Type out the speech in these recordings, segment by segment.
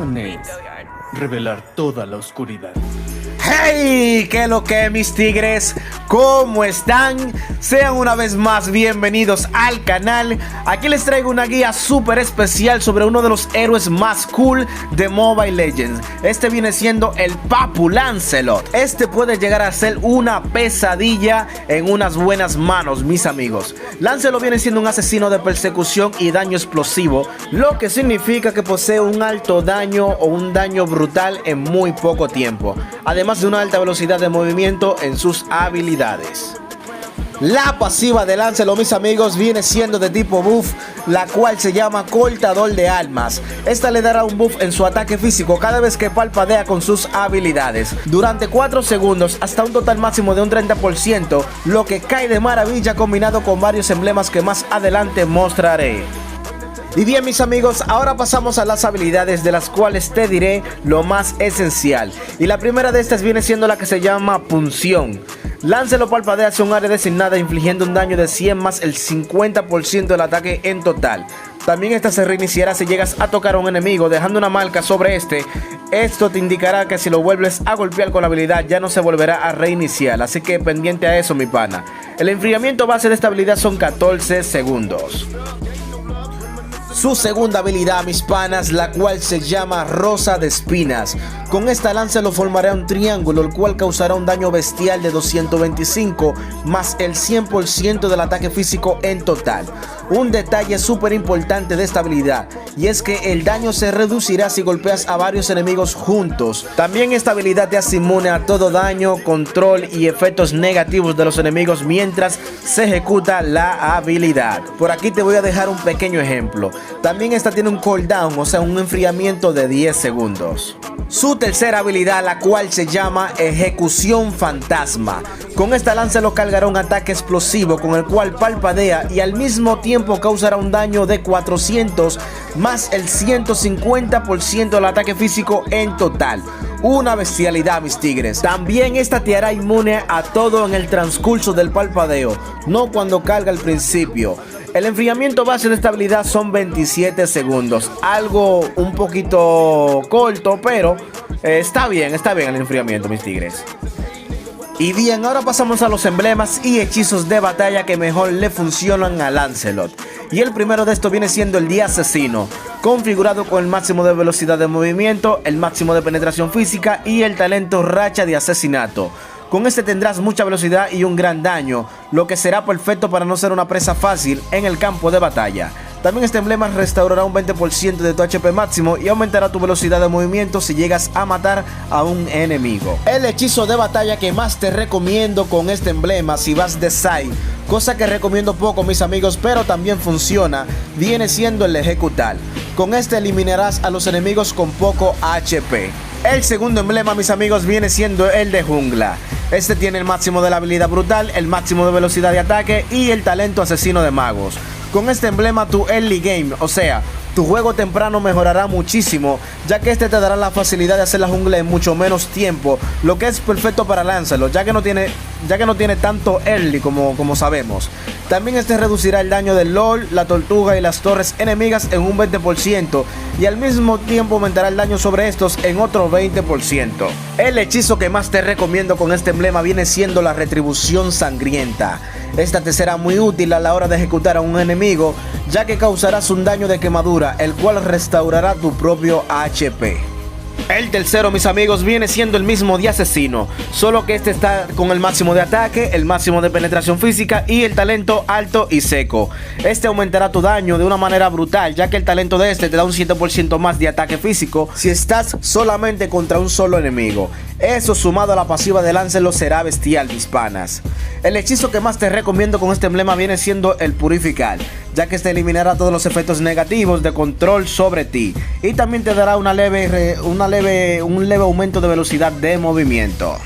planees revelar toda la oscuridad. ¡Hey! ¿Qué lo que, mis tigres? ¿Cómo están? Sean una vez más bienvenidos al canal. Aquí les traigo una guía súper especial sobre uno de los héroes más cool de Mobile Legends. Este viene siendo el Papu Lancelot. Este puede llegar a ser una pesadilla en unas buenas manos, mis amigos. Lancelot viene siendo un asesino de persecución y daño explosivo, lo que significa que posee un alto daño o un daño brutal en muy poco tiempo, además de una alta velocidad de movimiento en sus habilidades. La pasiva de Lancelot, mis amigos, viene siendo de tipo buff, la cual se llama Cortador de Almas. Esta le dará un buff en su ataque físico cada vez que parpadea con sus habilidades durante 4 segundos hasta un total máximo de un 30%, lo que cae de maravilla combinado con varios emblemas que más adelante mostraré. Y bien, mis amigos, ahora pasamos a las habilidades, de las cuales te diré lo más esencial. Y la primera de estas viene siendo la que se llama Punción. Lancelot parpadea hacia un área designada, infligiendo un daño de 100 más el 50% del ataque en total. También esta se reiniciará si llegas a tocar a un enemigo, dejando una marca sobre este. Esto te indicará que si lo vuelves a golpear con la habilidad ya no se volverá a reiniciar, así que pendiente a eso, mi pana. El enfriamiento base de esta habilidad son 14 segundos. Su segunda habilidad, mis panas, la cual se llama Rosa de Espinas. Con esta Lancelot formará un triángulo, el cual causará un daño bestial de 225 más el 100% del ataque físico en total. Un detalle súper importante de esta habilidad, y es que el daño se reducirá si golpeas a varios enemigos juntos. También esta habilidad te hace inmune a todo daño, control y efectos negativos de los enemigos mientras se ejecuta la habilidad. Por aquí te voy a dejar un pequeño ejemplo. También esta tiene un cooldown, o sea, un enfriamiento de 10 segundos. Su tercera habilidad, la cual se llama Ejecución Fantasma. Con esta Lancelot cargará un ataque explosivo con el cual parpadea y al mismo tiempo causará un daño de 400 más el 150% del ataque físico en total. Una bestialidad, mis tigres. También esta te hará inmune a todo en el transcurso del parpadeo, no cuando carga al principio. El enfriamiento base de esta habilidad son 27 segundos, algo un poquito corto, pero está bien el enfriamiento, mis tigres. Y bien, ahora pasamos a los emblemas y hechizos de batalla que mejor le funcionan a Lancelot. Y el primero de estos viene siendo el Día Asesino, configurado con el máximo de velocidad de movimiento, el máximo de penetración física y el talento Racha de Asesinato. Con este tendrás mucha velocidad y un gran daño, lo que será perfecto para no ser una presa fácil en el campo de batalla. También este emblema restaurará un 20% de tu HP máximo y aumentará tu velocidad de movimiento si llegas a matar a un enemigo. El hechizo de batalla que más te recomiendo con este emblema, si vas de side, cosa que recomiendo poco, mis amigos, pero también funciona, viene siendo el Ejecutar. Con este eliminarás a los enemigos con poco HP. El segundo emblema, mis amigos, viene siendo el de Jungla. Este tiene el máximo de la habilidad brutal, el máximo de velocidad de ataque y el talento asesino de magos. Con este emblema tu early game, o sea, tu juego temprano mejorará muchísimo, ya que este te dará la facilidad de hacer la jungla en mucho menos tiempo, lo que es perfecto para Lancelot, ya que no tiene tanto early como sabemos. También este reducirá el daño del LOL, la tortuga y las torres enemigas en un 20% y al mismo tiempo aumentará el daño sobre estos en otro 20%. El hechizo que más te recomiendo con este emblema viene siendo la Retribución Sangrienta. Esta te será muy útil a la hora de ejecutar a un enemigo, ya que causarás un daño de quemadura, el cual restaurará tu propio HP. El tercero, mis amigos, viene siendo el mismo de Asesino, solo que este está con el máximo de ataque, el máximo de penetración física y el talento alto y seco. Este aumentará tu daño de una manera brutal, ya que el talento de este te da un 7% más de ataque físico si estás solamente contra un solo enemigo. Eso sumado a la pasiva de Lancelot será bestial, mis panas. El hechizo que más te recomiendo con este emblema viene siendo el Purificar, ya que este eliminará todos los efectos negativos de control sobre ti y también te dará un leve aumento de velocidad de movimiento.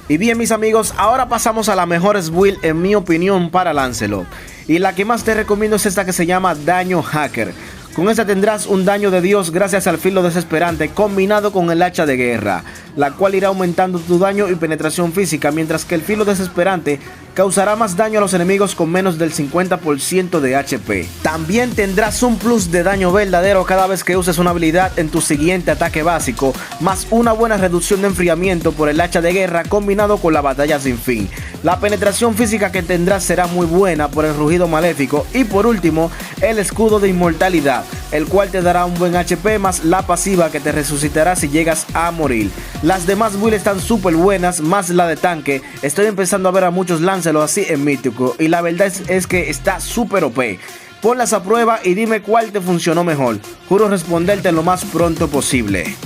Y bien, mis amigos, ahora pasamos a las mejores builds en mi opinión para Lancelot. Y la que más te recomiendo es esta que se llama Daño Hacker. Con esta tendrás un daño de Dios gracias al filo desesperante combinado con el hacha de guerra, la cual irá aumentando tu daño y penetración física, mientras que el filo desesperante causará más daño a los enemigos con menos del 50% de HP. También tendrás un plus de daño verdadero cada vez que uses una habilidad en tu siguiente ataque básico, más una buena reducción de enfriamiento por el hacha de guerra combinado con la batalla sin fin. La penetración física que tendrás será muy buena por el rugido maléfico y por último el escudo de inmortalidad, el cual te dará un buen HP más la pasiva que te resucitará si llegas a morir. Las demás builds están súper buenas, más la de tanque. Estoy empezando a ver a muchos Lancelot así en mítico y la verdad es que está súper OP. Ponlas a prueba y dime cuál te funcionó mejor. Juro responderte lo más pronto posible.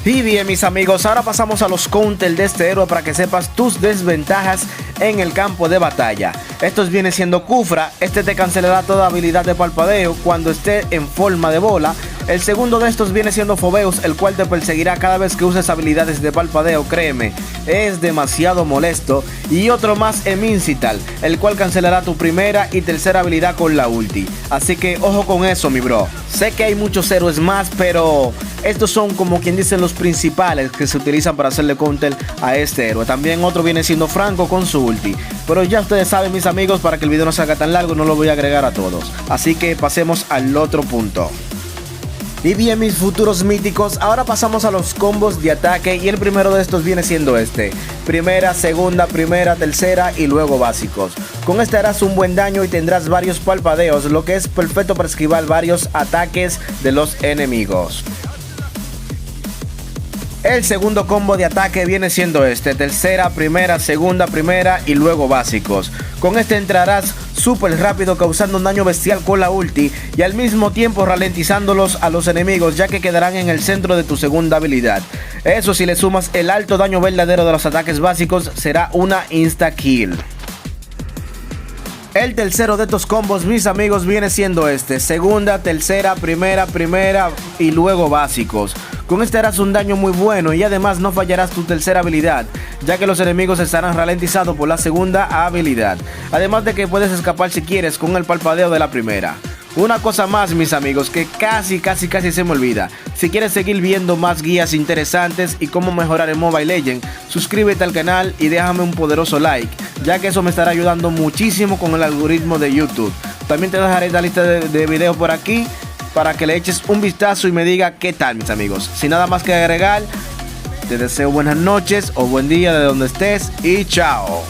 Y bien, mis amigos, ahora pasamos a los counters de este héroe para que sepas tus desventajas en el campo de batalla. Estos viene siendo Kufra. Este te cancelará toda habilidad de parpadeo cuando esté en forma de bola. El segundo de estos viene siendo Phobeus, el cual te perseguirá cada vez que uses habilidades de parpadeo. Créeme, es demasiado molesto. Y otro más, Emincital, el cual cancelará tu primera y tercera habilidad con la ulti. Así que ojo con eso, mi bro. Sé que hay muchos héroes más, pero estos son como quien dicen los principales que se utilizan para hacerle counter a este héroe. También otro viene siendo Franco con su ulti. Pero ya ustedes saben, mis amigos, para que el video no se haga tan largo, no lo voy a agregar a todos. Así que pasemos al otro punto. Y bien, mis futuros míticos, ahora pasamos a los combos de ataque y el primero de estos viene siendo este. Primera, segunda, primera, tercera y luego básicos. Con este harás un buen daño y tendrás varios parpadeos, lo que es perfecto para esquivar varios ataques de los enemigos. El segundo combo de ataque viene siendo este, tercera, primera, segunda, primera y luego básicos. Con este entrarás súper rápido causando un daño bestial con la ulti y al mismo tiempo ralentizándolos a los enemigos, ya que quedarán en el centro de tu segunda habilidad. Eso, si le sumas el alto daño verdadero de los ataques básicos, será una insta kill. El tercero de estos combos, mis amigos, viene siendo este, segunda, tercera, primera, primera y luego básicos. Con este harás un daño muy bueno y además no fallarás tu tercera habilidad, ya que los enemigos estarán ralentizados por la segunda habilidad. Además de que puedes escapar si quieres con el parpadeo de la primera. Una cosa más, mis amigos, que casi se me olvida. Si quieres seguir viendo más guías interesantes y cómo mejorar en Mobile Legends, suscríbete al canal y déjame un poderoso like, ya que eso me estará ayudando muchísimo con el algoritmo de YouTube. También te dejaré la lista de videos por aquí para que le eches un vistazo y me diga qué tal, mis amigos. Sin nada más que agregar, te deseo buenas noches o buen día de donde estés y chao.